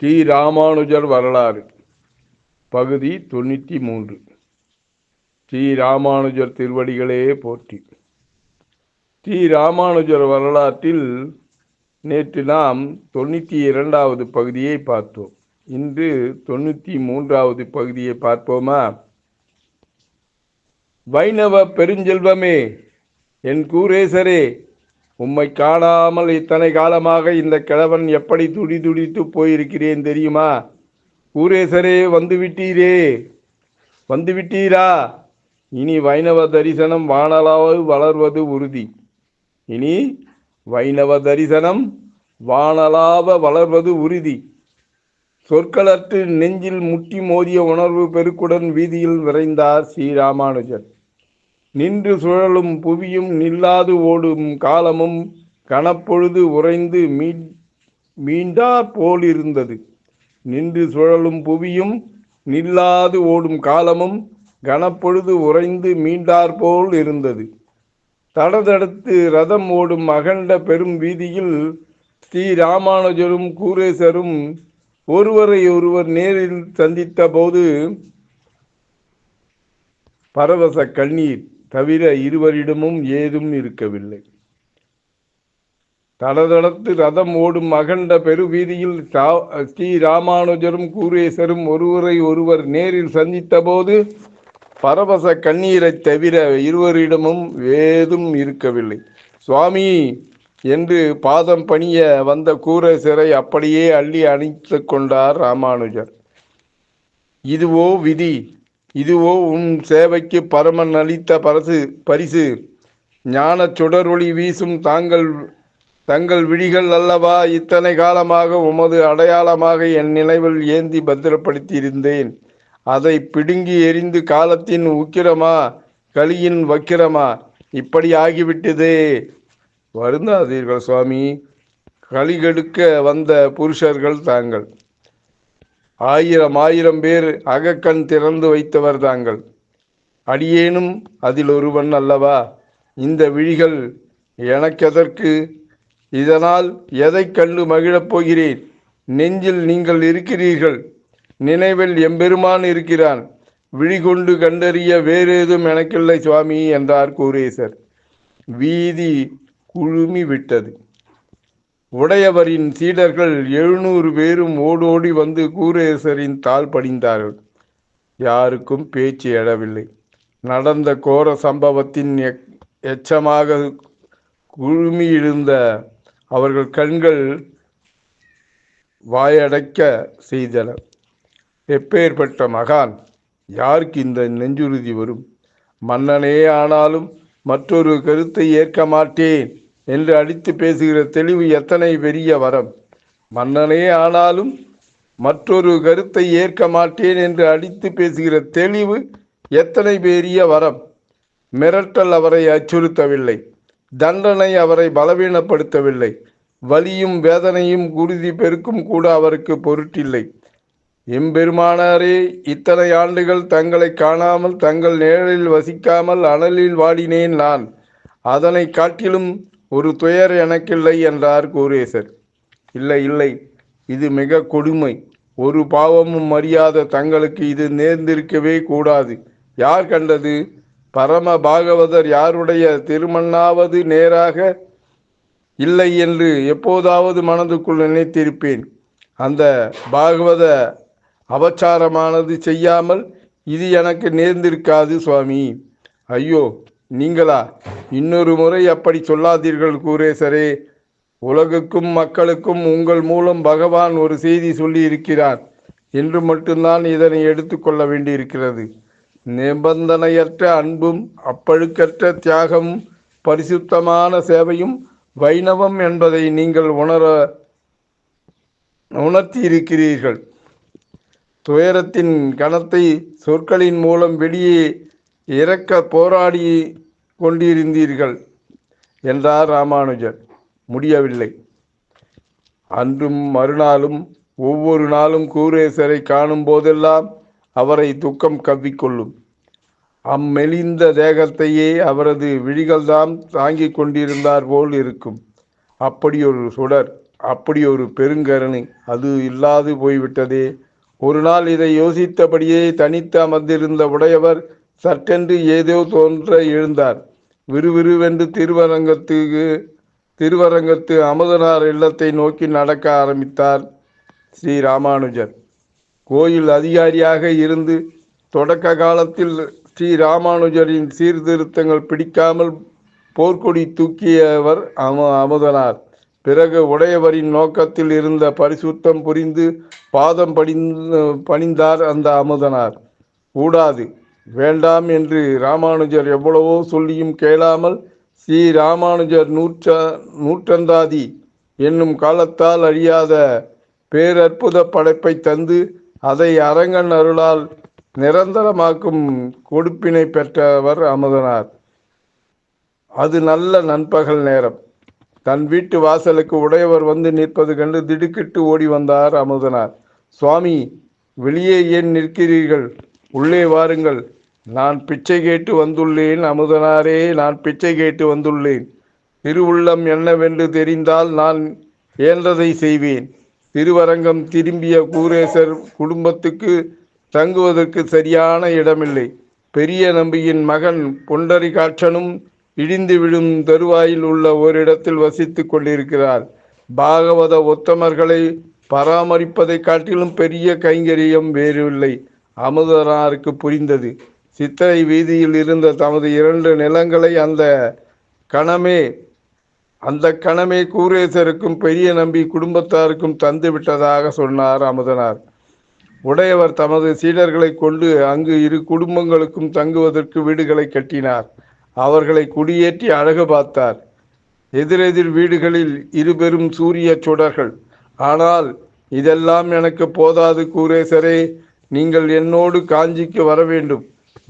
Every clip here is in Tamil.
ஸ்ரீ ராமானுஜர் வரலாறு பகுதி 93. ஸ்ரீ ராமானுஜர் திருவடிகளே போற்றி. ஸ்ரீ ராமானுஜர் வரலாற்றில் நேற்று நாம் 92வது பகுதியை பார்த்தோம். இன்று 93வது பகுதியை பார்ப்போமா? வைணவ பெருஞ்செல்வமே, என் கூரேசரே, உம்மை காணாமல் இத்தனை காலமாக இந்த கிழவன் எப்படி துடித்து போயிருக்கிறேன் தெரியுமா? கூரேசரே, வந்துவிட்டீரா? இனி வைணவ தரிசனம் வானளாவு வளர்வது உறுதி. சொற்களற்று நெஞ்சில் முட்டி மோதிய உணர்வு பெருக்குடன் வீதியில் விரைந்தார் ஸ்ரீராமானுஜர். நின்று சுழலும் புவியும் நில்லாது ஓடும் காலமும் கனப்பொழுது உறைந்து மீண்டார் போலிருந்தது. நின்று சுழலும் புவியும் நில்லாது ஓடும் காலமும் கனப்பொழுது உறைந்து மீண்டார் போல் இருந்தது. தடதடுத்து ரதம் ஓடும் அகண்ட பெரும் வீதியில் ஸ்ரீ ராமானுஜரும் கூரேசரும் ஒருவரை ஒருவர் நேரில் சந்தித்த போது பரவச கண்ணீர் தவிர இருவரிடமும் ஏதும் இருக்கவில்லை. தடதடத்து ரதம் ஓடும் அகண்ட பெருவீதியில் ஸ்ரீ ராமானுஜரும் கூரேசரும் ஒருவரை ஒருவர் நேரில் சந்தித்த போது பரவச கண்ணீரை தவிர இருவரிடமும் ஏதும் இருக்கவில்லை. சுவாமி என்று பாதம் பணிய வந்த கூரேசரை அப்படியே அள்ளி அணைத்து கொண்டார் ராமானுஜர். இதுவோ விதி, இதுவோ உன் சேவைக்கு பரமன் அளித்த பரிசு. ஞான சுடரொளி வீசும் தங்கள் விழிகள் அல்லவா இத்தனை காலமாக உமது அடையாளமாக என் நினைவில் ஏந்தி பத்திரப்படுத்தியிருந்தேன். அதை பிடுங்கி எறிந்து காலத்தின் உக்கிரமா, கலியின் வக்கிரமா, இப்படி ஆகிவிட்டதே. வருந்தாதீர்கள் சுவாமி, களிகெடுக்க வந்த புருஷர்கள் தாங்கள். ஆயிரம் பேர் அகக்கண் திறந்து வைத்தவர் தாங்கள். அடியேனும் அதில் ஒருவன் அல்லவா? இந்த விழிகள் எனக்கெதற்கு? இதனால் எதை கண்டு மகிழப் போகிறேன்? நெஞ்சில் நீங்கள் இருக்கிறீர்கள், நினைவில் எம்பெருமான் இருக்கிறான். விழிகொண்டு கண்டறிய வேறேதும் எனக்கில்லை சுவாமி என்றார் கூரேசர். வீதி குழுமி விட்டது. உடையவரின் சீடர்கள் 700 பேரும் ஓடோடி வந்து கூரேசரின் தாழ் படிந்தார்கள். யாருக்கும் பேச்சு எழவில்லை. நடந்த கோர சம்பவத்தின் எச்சமாக குழுமியிருந்த அவர்கள் கண்கள் வாயடைக்க செய்தன. எப்பேற்பட்ட மகான்! யாருக்கு இந்த நெஞ்சுறுதி வரும்? மன்னனே ஆனாலும் மற்றொரு கருத்தை ஏற்க மாட்டேன் என்று அடித்து பேசுகிற தெளிவு எத்தனை பெரிய வரம்! மன்னனே ஆனாலும் மற்றொரு கருத்தை ஏற்க மாட்டேன் என்று அடித்து பேசுகிற தெளிவு எத்தனை பெரிய வரம்! மிரட்டல் அவரை அச்சுறுத்தவில்லை, தண்டனை அவரை பலவீனப்படுத்தவில்லை, வலியும் வேதனையும் குருதி பெருக்கும் கூட அவருக்கு பொருட்டில்லை. எம்பெருமானாரே, இத்தனை ஆண்டுகள் தங்களை காணாமல் தங்கள் நிழலில் வசிக்காமல் அனலில் வாடினேன் நான். அதனை காட்டிலும் ஒரு துயர் எனக்கில்லை என்றார் கூரேசர். இல்லை, இது மிக கொடுமை. ஒரு பாவமும் அறியாத தங்களுக்கு இது நேர்ந்திருக்கவே கூடாது. யார் கண்டது? பரம பாகவதர் யாருடைய திருமண்ணாவது நேராக இல்லை என்று எப்போதாவது மனதுக்குள் நினைத்திருப்பேன். அந்த பாகவத அபச்சாரமானது செய்யாமல் இது எனக்கு நேர்ந்திருக்காது சுவாமி. ஐயோ, நீங்களா? இன்னொரு முறை அப்படி சொல்லாதீர்கள் கூரேசரே. உலகுக்கும் மக்களுக்கும் உங்கள் மூலம் பகவான் ஒரு செய்தி சொல்லி இருக்கிறார் என்று மட்டும்தான் இதனை எடுத்துக்கொள்ள வேண்டியிருக்கிறது. நிபந்தனையற்ற அன்பும் அப்பழுக்கற்ற தியாகமும் பரிசுத்தமான சேவையும் வைணவம் என்பதை நீங்கள் உணர்த்தி இருக்கிறீர்கள். துயரத்தின் கணத்தை சொற்களின் மூலம் வெளியே இறக்க போராடி கொண்டிருந்தீர்கள் என்றார் ராமானுஜர். முடியவில்லை. அன்றும் மறுநாளும் ஒவ்வொரு நாளும் கூரேசரை காணும் போதெல்லாம் அவரை துக்கம் கவ்விக்கொள்ளும். அம்மெலிந்த தேகத்தையே அவரது விழிகள்தான் தாங்கிக் கொண்டிருந்தார் போல் இருக்கும். அப்படி ஒரு சுடர் அப்படி ஒரு பெருங்கருணை அது இல்லாது போய்விட்டதே. ஒரு நாள் இதை யோசித்தபடியே தனித்து அமர்ந்திருந்த உடையவர் சட்டென்று ஏதோ தோன்ற எழுந்தார். விறுவிறுவென்று திருவரங்கத்து அமுதனார் இல்லத்தை நோக்கி நடக்க ஆரம்பித்தார் ஸ்ரீ ராமானுஜர். கோயில் அதிகாரியாக இருந்து தொடக்க காலத்தில் ஸ்ரீ ராமானுஜரின் சீர்திருத்தங்கள் பிடிக்காமல் போர்க்கொடி தூக்கியவர் அமுதனார். பிறகு உடையவரின் நோக்கத்தில் இருந்த பரிசுத்தம் புரிந்து பாதம் பணிந்தார் அந்த அமுதனார். கூடாது, வேண்டாம் என்று ராமானுஜர் எவ்வளவோ சொல்லியும் கேளாமல் ஸ்ரீ ராமானுஜர் நூற்றந்தாதி என்னும் காலத்தால் அழியாத பேரற்புத படைப்பை தந்து அதை அரங்கன் அருளால் நிரந்தரமாக்கும் கொடுப்பினை பெற்றவர் அமுதனார். அது நல்ல நண்பகல் நேரம். தன் வீட்டு வாசலுக்கு உடையவர் வந்து நிற்பது கண்டு திடுக்கிட்டு ஓடி வந்தார் அமுதனார். சுவாமி, வெளியே ஏன் நிற்கிறீர்கள்? உள்ளே வாருங்கள். நான் பிச்சை கேட்டு வந்துள்ளேன் அமுதனாரே, நான் பிச்சை கேட்டு வந்துள்ளேன். திருவுள்ளம் என்னவென்று தெரிந்தால் நான் இயன்றதை செய்வேன். திருவரங்கம் திரும்பிய கூரேசர் குடும்பத்துக்கு தங்குவதற்கு சரியான இடமில்லை. பெரிய நம்பியின் மகன் புண்டரிகாட்சனும் இடிந்து விடும் தருவாயில் உள்ள ஓரிடத்தில் வசித்து கொண்டிருக்கிறார். பாகவத உத்தமர்களை பராமரிப்பதை காட்டிலும் பெரிய கைங்கரியம் வேறில்லை. அமுதனாருக்கு புரிந்தது. சித்திரை வீதியில் இருந்த தமது 2 நிலங்களை அந்த கணமே கூரேசருக்கும் பெரிய நம்பி குடும்பத்தாருக்கும் தந்து விட்டதாக சொன்னார் அமுதனார். உடையவர் தமது சீடர்களை கொண்டு அங்கு 2 குடும்பங்களுக்கும் தங்குவதற்கு வீடுகளை கட்டினார். அவர்களை குடியேற்றி அழகு பார்த்தார். எதிரெதிர் வீடுகளில் 2 பெரும் சூரிய சுடர்கள். ஆனால் இதெல்லாம் எனக்கு போதாது கூரேசரே, நீங்கள் என்னோடு காஞ்சிக்கு வர வேண்டும்.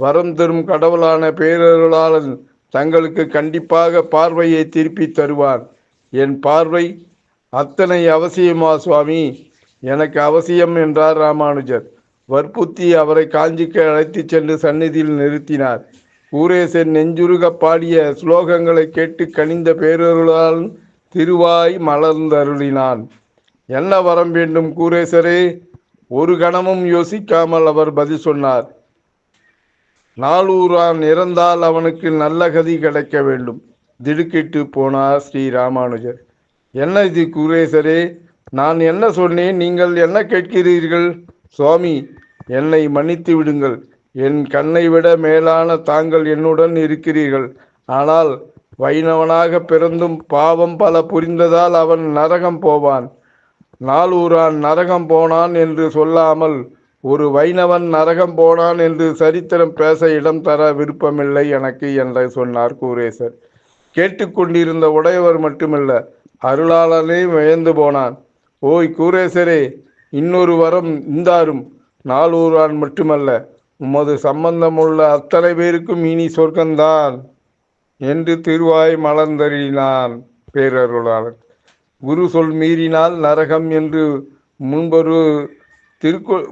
வரம் தரும் கடவுளான பேரருளாளன் தங்களுக்கு கண்டிப்பாக பார்வையை திருப்பி தருவான். என் பார்வை அத்தனை அவசியமா சுவாமி? எனக்கு அவசியம் என்றார் ராமானுஜர். வற்புறுத்தி அவரை காஞ்சிக்கு அழைத்து சென்று சந்நிதியில் நிறுத்தினார். கூரேசன் நெஞ்சுருக பாடிய ஸ்லோகங்களை கேட்டு கனிந்த பேரருளால் திருவாய் மலர்ந்தருளினான். என்ன வரம் வேண்டும் கூரேசரே? ஒரு கணமும் யோசிக்காமல் அவர் பதில் சொன்னார். நாளூரான் இறந்தால் அவனுக்கு நல்ல கதி கிடைக்க வேண்டும். திடுக்கிட்டு போனார் ஸ்ரீ ராமானுஜர். என்ன இது கூரேசரே? நான் என்ன சொன்னேன்? நீங்கள் என்ன கேட்கிறீர்கள்? சுவாமி, என்னை மன்னித்து விடுங்கள். என் கண்ணை விட மேலான தாங்கள் என்னுடன் இருக்கிறீர்கள். ஆனால் வைணவனாக பிறந்தும் பாவம் பல புரிந்ததால் அவன் நரகம் போவான். நாளூரான் நரகம் போனான் என்று சொல்லாமல் ஒரு வைணவன் நரகம் போனான் என்று சரித்திரம் பேச இடம் தர விருப்பமில்லை எனக்கு என்று சொன்னார் கூரேசர். கேட்டுக்கொண்டிருந்த உடையவர் மட்டுமல்ல, அருளாளனே வியந்து போனான். ஓய் கூரேசரே, இன்னொரு வரம் இந்தாரும். நாளூரான் மட்டுமல்ல, உமது சம்பந்தமுள்ள அத்தனை பேருக்கும் இனி சொர்க்கந்தான் என்று திருவாய் மலர்ந்தறினான் பேரருளாளன். குரு சொல் மீறினால் நரகம் என்று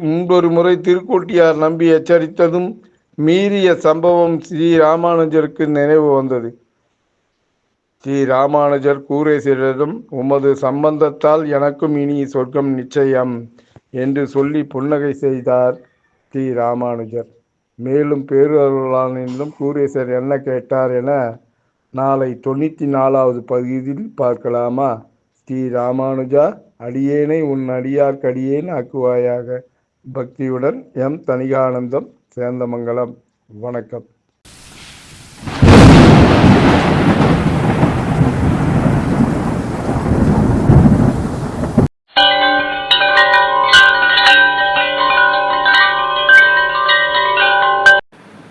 முன்பொரு முறை திருக்கோட்டியார் நம்பி எச்சரித்ததும் மீறிய சம்பவம் ஸ்ரீ ராமானுஜருக்கு நினைவு வந்தது. ஸ்ரீ ராமானுஜர் கூரேசரிடம், உமது சம்பந்தத்தால் எனக்கும் இனி சொர்க்கம் நிச்சயம் என்று சொல்லி புன்னகை செய்தார் ஸ்ரீ ராமானுஜர். மேலும் பேரருளாளனிடம் கூரேசர் என்ன கேட்டார் என நாளை 94வது பகுதியில் பார்க்கலாமா? ஸ்ரீ ராமானுஜா, அடியேனை உன் அடியார்க்கடியேன் ஆக்குவாயாக. பக்தியுடன் எம் தணிகானந்தம், சேந்தமங்கலம். வணக்கம்.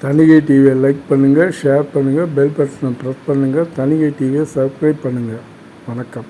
தணிகை டிவியை லைக் பண்ணுங்கள், ஷேர் பண்ணுங்கள், பெல் பட்டனை ப்ரெஸ் பண்ணுங்கள். தணிகை டிவியை சப்ஸ்கிரைப் பண்ணுங்கள். வணக்கம்.